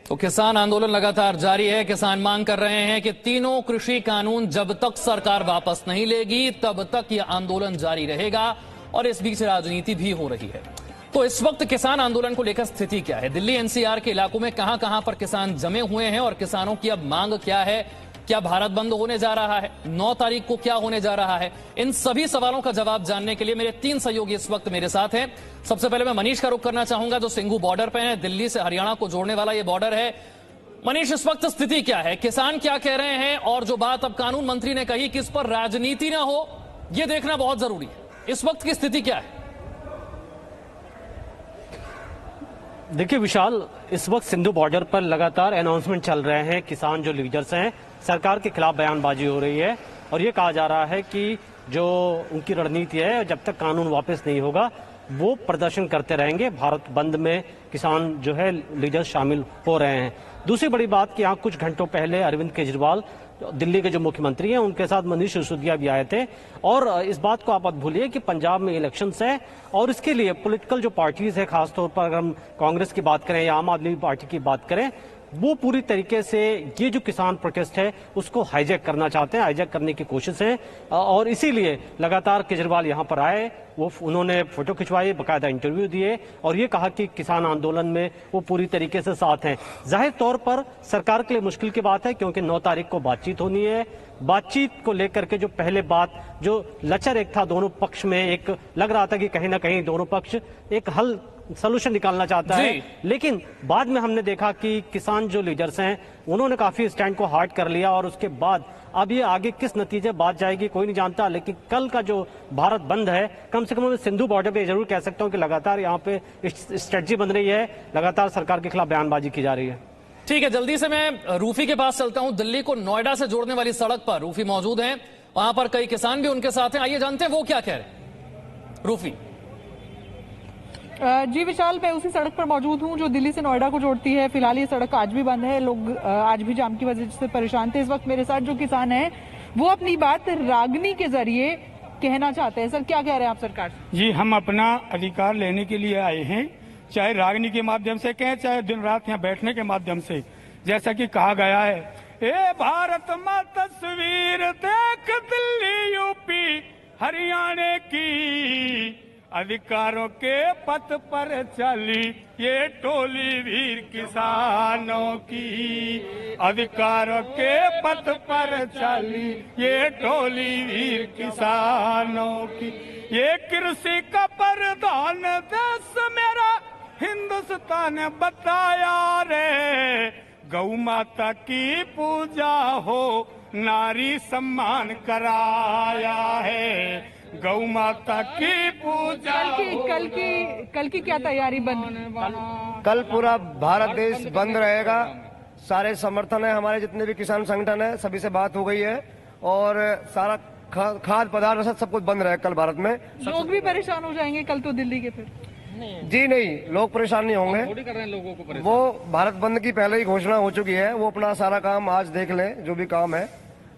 तो किसान आंदोलन लगातार जारी है। किसान मांग कर रहे हैं कि तीनों कृषि कानून जब तक सरकार वापस नहीं लेगी तब तक यह आंदोलन जारी रहेगा और इस बीच राजनीति भी हो रही है। तो इस वक्त किसान आंदोलन को लेकर स्थिति क्या है? दिल्ली एनसीआर के इलाकों में कहां पर किसान जमे हुए हैं और किसानों की अब मांग क्या है? क्या भारत बंद होने जा रहा है? 9 तारीख को क्या होने जा रहा है? इन सभी सवालों का जवाब जानने के लिए मेरे 3 सहयोगी इस वक्त मेरे साथ हैं। सबसे पहले मैं मनीष का रुख करना चाहूंगा जो सिंघू बॉर्डर पे है। दिल्ली से हरियाणा को जोड़ने वाला ये बॉर्डर है। मनीष, इस वक्त स्थिति क्या है? किसान क्या कह रहे हैं? और जो बात अब कानून मंत्री ने कही कि इस पर राजनीति ना हो, यह देखना बहुत जरूरी है। इस वक्त की स्थिति क्या है? देखिए विशाल, इस वक्त सिंधु बॉर्डर पर लगातार अनाउंसमेंट चल रहे हैं। किसान जो लीडर्स हैं सरकार के खिलाफ बयानबाजी हो रही है और ये कहा जा रहा है कि जो उनकी रणनीति है जब तक कानून वापस नहीं होगा वो प्रदर्शन करते रहेंगे। भारत बंद में किसान जो है लीडर शामिल हो रहे हैं। दूसरी बड़ी बात कि यहाँ कुछ घंटों पहले अरविंद केजरीवाल दिल्ली के जो मुख्यमंत्री हैं उनके साथ मनीष सिसोदिया भी आए थे और इस बात को आप मत भूलिए कि पंजाब में इलेक्शंस है और इसके लिए पॉलिटिकल जो पार्टीज है, खासतौर पर अगर हम कांग्रेस की बात करें या आम आदमी पार्टी की बात करें, वो पूरी तरीके से ये जो किसान प्रोटेस्ट है उसको हाईजैक करना चाहते हैं, हाईजैक करने की कोशिश है और इसीलिए लगातार केजरीवाल यहाँ पर आए। उन्होंने फोटो खिंचवाई, बाकायदा इंटरव्यू दिए और ये कहा कि किसान आंदोलन में वो पूरी तरीके से साथ हैं। जाहिर तौर पर सरकार के लिए मुश्किल की बात है क्योंकि 9 तारीख को बातचीत होनी है। बातचीत को लेकर के जो पहले बात जो लचर एक था दोनों पक्ष में, एक लग रहा था कि कहीं ना कहीं दोनों पक्ष एक हल सोल्यूशन निकालना चाहता है, लेकिन बाद में हमने देखा कि किसान जो लीडर्स हैं उन्होंने काफी स्टैंड को हार्ड कर लिया और उसके बाद अब ये आगे किस नतीजे बात जाएगी कोई नहीं जानता। लेकिन कल का जो भारत बंद है, कम से कम मैं सिंधु बॉर्डर पे जरूर कह सकता हूं कि लगातार यहाँ पे स्ट्रेटजी बन रही है, लगातार सरकार के खिलाफ बयानबाजी की जा रही है। ठीक है, जल्दी से मैं रूफी के पास चलता हूं। दिल्ली को नोएडा से जोड़ने वाली सड़क पर रूफी मौजूद हैं, वहां पर कई किसान भी उनके साथ हैं। आइए जानते हैं वो क्या कह रहे हैं। रूफी। जी विशाल, मैं उसी सड़क पर मौजूद हूं जो दिल्ली से नोएडा को जोड़ती है। फिलहाल ये सड़क आज भी बंद है, लोग आज भी जाम की वजह से परेशान थे। इस वक्त मेरे साथ जो किसान हैं वो अपनी बात रागनी के जरिए कहना चाहते हैं। सर, क्या कह रहे हैं आप सरकार से? जी, हम अपना अधिकार लेने के लिए आए हैं, चाहे रागनी के माध्यम से कहें चाहे दिन रात यहाँ बैठने के माध्यम से। जैसा कि कहा गया है, ए भारत माँ तस्वीर देख दिल्ली यूपी हरियाणा की, अधिकारों के पथ पर चली ये टोली वीर किसानों की, अधिकारों के पथ पर चली ये टोली वीर किसानों की। ये कृषि का प्रधान देश मेरा हिंदुस्तान बताया रे, गौ माता की पूजा हो नारी सम्मान कराया है, गौ माता की पूजा। कल की क्या तैयारी बन? कल पूरा भारत देश बंद रहेगा। सारे समर्थन है, हमारे जितने भी किसान संगठन है सभी से बात हो गई है और सारा खाद्य पदार्थ सब कुछ बंद रहेगा कल भारत में। लोग भी परेशान हो जाएंगे कल तो दिल्ली के? फिर जी नहीं, लोग परेशान नहीं होंगे। थोड़ी कर रहे हैं लोगों को परेशान। वो भारत बंद की पहले ही घोषणा हो चुकी है, वो अपना सारा काम आज देख लें, जो भी काम है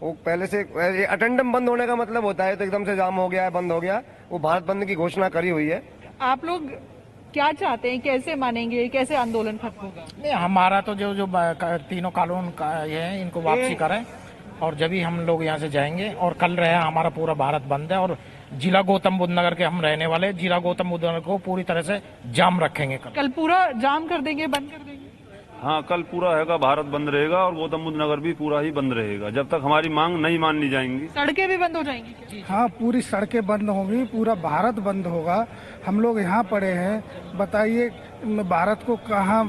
वो पहले से। अटेंडम बंद होने का मतलब होता है तो एकदम से जाम हो गया है, बंद हो गया, वो भारत बंद की घोषणा करी हुई है। आप लोग क्या चाहते हैं, कैसे मानेंगे, कैसे आंदोलन खत्म होगा? नहीं, हमारा तो जो तीनों कानून का ये है इनको वापसी करें और जब भी हम लोग यहाँ से जाएंगे। और कल रहे हमारा पूरा भारत बंद है और जिला गौतम बुद्ध नगर के हम रहने वाले, जिला गौतम बुद्ध नगर को पूरी तरह से जाम रखेंगे। कल पूरा जाम कर देंगे, बंद कर देंगे? हाँ, कल पूरा रहेगा, भारत बंद रहेगा और गौतम बुद्ध नगर भी पूरा ही बंद रहेगा जब तक हमारी मांग नहीं मान ली जाएंगी। सड़कें भी बंद हो जाएंगी? हाँ, पूरी सड़कें बंद होंगी, पूरा भारत बंद होगा। हम लोग यहाँ पड़े हैं, बताइए भारत को कहाँ?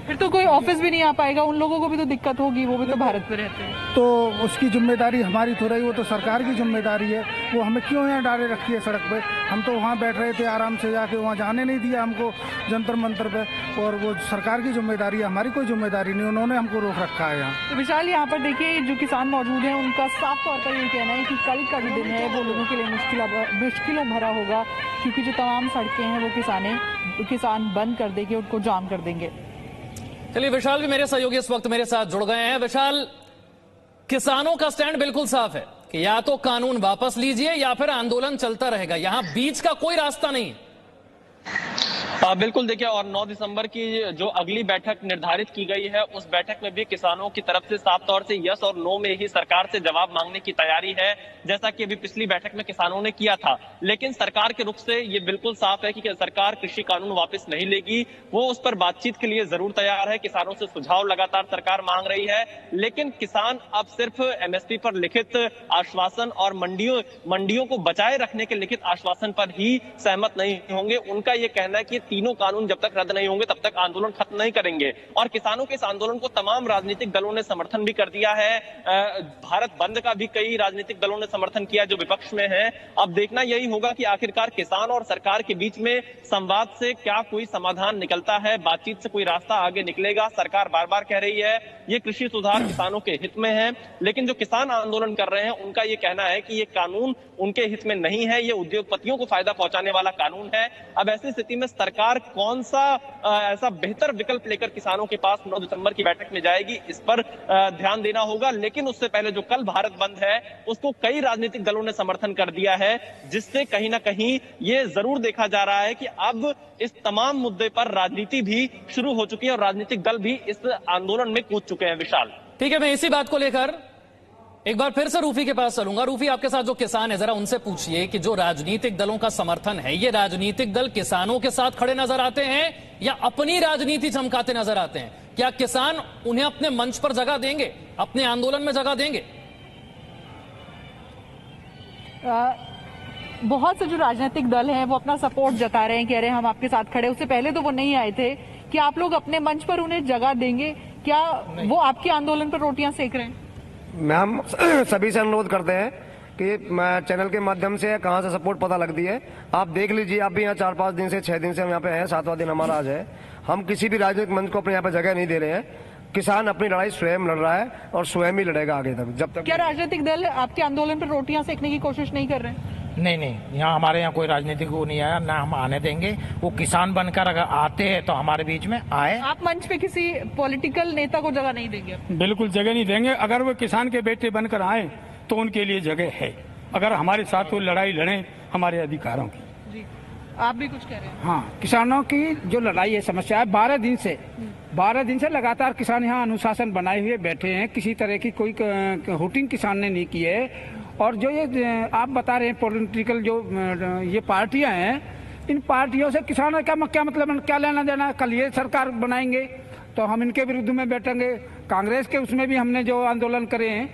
फिर तो कोई ऑफिस भी नहीं आ पाएगा, उन लोगों को भी तो दिक्कत होगी, वो भी तो भारत पे रहते हैं। तो उसकी जिम्मेदारी हमारी थोड़ी, वो तो सरकार की जिम्मेदारी है। वो हमें क्यों यहाँ डाले रखी है सड़क पे? हम तो वहाँ बैठ रहे थे आराम से, जाके वहाँ जाने नहीं दिया हमको जंतर मंतर पे, और वो सरकार की जिम्मेदारी है, हमारी कोई जिम्मेदारी नहीं। उन्होंने हमको रोक रखा है यहाँ। तो विशाल, यहाँ पर देखिए जो किसान मौजूद है उनका साफ तौर पर ये कहना है कि कल का जो दिन है वो लोगों के लिए मुश्किलों भरा होगा, क्योंकि जो तमाम सड़कें हैं वो किसान बंद कर देंगे, उनको जाम कर देंगे। चलिए, विशाल भी मेरे सहयोगी इस वक्त मेरे साथ जुड़ गए हैं। विशाल, किसानों का स्टैंड बिल्कुल साफ है कि या तो कानून वापस लीजिए या फिर आंदोलन चलता रहेगा, यहां बीच का कोई रास्ता नहीं है। बिल्कुल देखिए, और 9 दिसंबर की जो अगली बैठक निर्धारित की गई है, उस बैठक में भी किसानों की तरफ से साफ तौर से यस और नो में ही सरकार से जवाब मांगने की तैयारी है, जैसा कि अभी पिछली बैठक में किसानों ने किया था। लेकिन सरकार के रुख से ये बिल्कुल साफ है कि सरकार कृषि कानून वापस नहीं लेगी। वो उस पर बातचीत के लिए जरूर तैयार है, किसानों से सुझाव लगातार सरकार मांग रही है, लेकिन किसान अब सिर्फ एमएसपी पर लिखित आश्वासन और मंडियों को बचाए रखने के लिखित आश्वासन पर ही सहमत नहीं होंगे। उनका ये कहना है कि तीनों कानून जब तक रद्द नहीं होंगे तब तक आंदोलन खत्म नहीं करेंगे। और किसानों के इस आंदोलन को तमाम राजनीतिक दलों ने समर्थन भी कर दिया है। भारत बंद का भी कई राजनीतिक दलों ने समर्थन किया जो विपक्ष में है। अब देखना यही होगा कि आखिरकार किसान और सरकार के बीच में संवाद से क्या कोई समाधान निकलता है, बातचीत से कोई रास्ता आगे निकलेगा। सरकार बार बार कह रही है ये कृषि सुधार किसानों के हित में है, लेकिन जो किसान आंदोलन कर रहे हैं उनका ये कहना है कि ये कानून उनके हित में नहीं है, ये उद्योगपतियों को फायदा पहुंचाने वाला कानून है। अब ऐसी स्थिति में सरकार कौन सा ऐसा बेहतर विकल्प लेकर किसानों के पास 9 दिसंबर की बैठक में जाएगी, इस पर ध्यान देना होगा। लेकिन उससे पहले जो कल भारत बंद है उसको कई राजनीतिक दलों ने समर्थन कर दिया है, जिससे कहीं ना कहीं ये जरूर देखा जा रहा है कि अब इस तमाम मुद्दे पर राजनीति भी शुरू हो चुकी है और राजनीतिक दल भी इस आंदोलन में कूद चुके हैं। विशाल, ठीक है, मैं इसी बात को लेकर एक बार फिर से रूफी के पास चलूंगा। रूफी, आपके साथ जो किसान है, जरा उनसे पूछिए कि जो राजनीतिक दलों का समर्थन है, ये राजनीतिक दल किसानों के साथ खड़े नजर आते हैं या अपनी राजनीति चमकाते नजर आते हैं? क्या किसान उन्हें अपने मंच पर जगह देंगे, अपने आंदोलन में जगह देंगे? बहुत से जो राजनीतिक दल हैं वो अपना सपोर्ट जता रहे हैं, कह रहे हैं हम आपके साथ खड़े। उससे पहले तो वो नहीं आए थे। क्या आप लोग अपने मंच पर उन्हें जगह देंगे? क्या वो आपके आंदोलन पर रोटियां सेक रहे हैं? हम सभी से अनुरोध करते हैं कि चैनल के माध्यम से कहां से सपोर्ट पता लगती है। आप देख लीजिए, आप भी यहाँ 4-5 दिन से 6 दिन से हम यहाँ पे हैं, 7वां दिन हमारा आज है। हम किसी भी राजनीतिक मंच को अपने यहाँ पे जगह नहीं दे रहे हैं। किसान अपनी लड़ाई स्वयं लड़ रहा है और स्वयं ही लड़ेगा आगे तक, जब तक। क्या राजनीतिक दल आपके आंदोलन पर रोटियां सेकने की कोशिश नहीं कर रहे हैं? नहीं, यहाँ हमारे यहाँ कोई राजनीतिक वो नहीं आया, ना हम आने देंगे। वो किसान बनकर अगर आते हैं तो हमारे बीच में आए। आप मंच पे किसी पॉलिटिकल नेता को जगह नहीं देंगे? बिल्कुल जगह नहीं देंगे। अगर वो किसान के बेटे बनकर आए तो उनके लिए जगह है, अगर हमारे साथ वो लड़ाई लड़े हमारे अधिकारों की। जी, आप भी कुछ कह रहे हैं? हाँ, किसानों की जो लड़ाई है, समस्या है, 12 दिन से लगातार किसान यहाँ अनुशासन बनाए हुए बैठे हैं। किसी तरह की कोई हुटिंग किसान ने नहीं की है। और जो ये आप बता रहे हैं पॉलिटिकल जो ये पार्टियां हैं, इन पार्टियों से किसानों का क्या मतलब, क्या लेना देना? कल ये सरकार बनाएंगे तो हम इनके विरुद्ध में बैठेंगे। कांग्रेस के उसमें भी हमने जो आंदोलन करे हैं,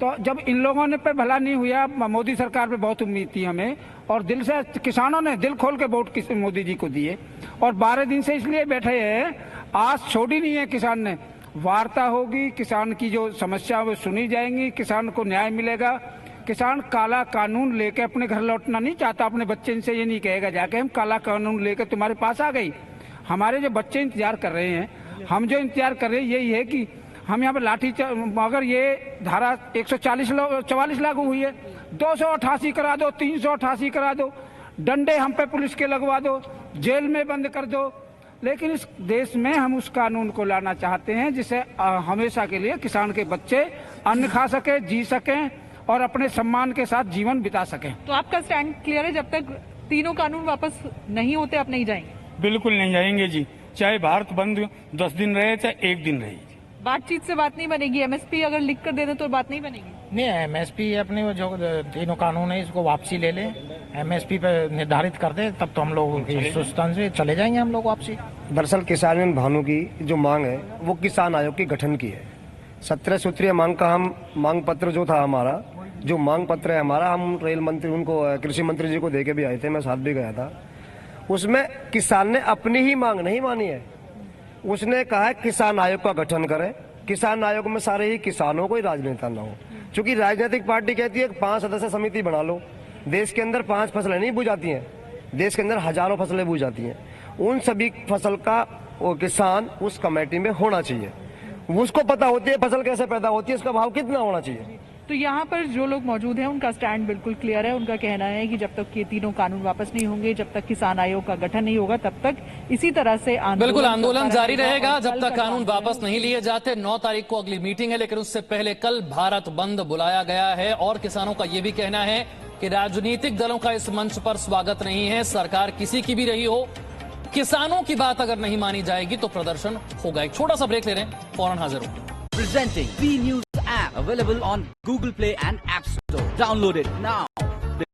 तो जब इन लोगों ने पे भला नहीं हुआ, मोदी सरकार पे बहुत उम्मीद थी हमें, और दिल से किसानों ने दिल खोल के वोट मोदी जी को दिए। और 12 दिन से इसलिए बैठे हैं, आज छोड़ी नहीं है किसान ने। वार्ता होगी, किसान की जो समस्या वो सुनी जाएंगी, किसान को न्याय मिलेगा। किसान काला कानून लेके अपने घर लौटना नहीं चाहता। अपने बच्चे से ये नहीं कहेगा जाके हम काला कानून लेके तुम्हारे पास आ गई। हमारे जो बच्चे इंतजार कर रहे हैं, हम जो इंतजार कर रहे हैं यही है कि हम यहाँ पे लाठी, अगर ये धारा 144 लागू हुई है, 288 करा दो, 388 करा दो, डंडे हम पे पुलिस के लगवा दो, जेल में बंद कर दो। लेकिन इस देश में हम उस कानून को लाना चाहते हैं जिससे हमेशा के लिए किसान के बच्चे अन्न खा सके, जी सकें और अपने सम्मान के साथ जीवन बिता सकें। तो आपका स्टैंड क्लियर है, जब तक तीनों कानून वापस नहीं होते आप नहीं जाएंगे? बिल्कुल नहीं जाएंगे जी, चाहे भारत बंद 10 दिन रहे चाहे 1 दिन रहे। बातचीत से बात नहीं बनेगी? एमएसपी अगर लिख कर दे दे तो बात नहीं बनेगी? नहीं, एमएसपी अपने जो तीनों कानून है इसको वापसी ले ले, एमएसपी पे निर्धारित कर दे, तब तो हम लोग हिंदुस्तान से चले जाएंगे हम लोग वापसी। दरअसल किसान भानु की जो मांग है वो किसान आयोग के गठन की है। 17 सूत्रीय मांग का हम मांग पत्र जो था हमारा, जो मांग पत्र है हमारा, हम रेल मंत्री उनको कृषि मंत्री जी को देके भी आए थे, मैं साथ भी गया था। उसमें किसान ने अपनी ही मांग नहीं मानी है। उसने कहा है किसान आयोग का गठन करें, किसान आयोग में सारे ही किसानों को ही राजनेता ना हो। क्योंकि राजनीतिक पार्टी कहती है 5 सदस्य समिति बना लो। देश के अंदर 5 फसलें नहीं बुझाती हैं, देश के अंदर हजारों फसलें बुझ जाती हैं। उन सभी फसल का वो किसान उस कमेटी में होना चाहिए। उसको पता होती है फसल कैसे पैदा होती है, इसका भाव कितना होना चाहिए। तो यहाँ पर जो लोग मौजूद हैं उनका स्टैंड बिल्कुल क्लियर है। उनका कहना है कि जब तक ये तीनों कानून वापस नहीं होंगे, जब तक किसान आयोग का गठन नहीं होगा, तब तक इसी तरह से बिल्कुल आंदोलन जारी रहेगा जब तक कानून वापस नहीं लिए जाते। 9 तारीख को अगली मीटिंग है, लेकिन उससे पहले कल भारत बंद बुलाया गया है। और किसानों का यह भी कहना है कि राजनीतिक दलों का इस मंच पर स्वागत नहीं है। सरकार किसी की भी रही हो, किसानों की बात अगर नहीं मानी जाएगी तो प्रदर्शन होगा। एक छोटा सा ब्रेक ले रहे हैं, फौरन हाजिर होंगे। Presenting B News app available on Google Play and App Store. Download it now.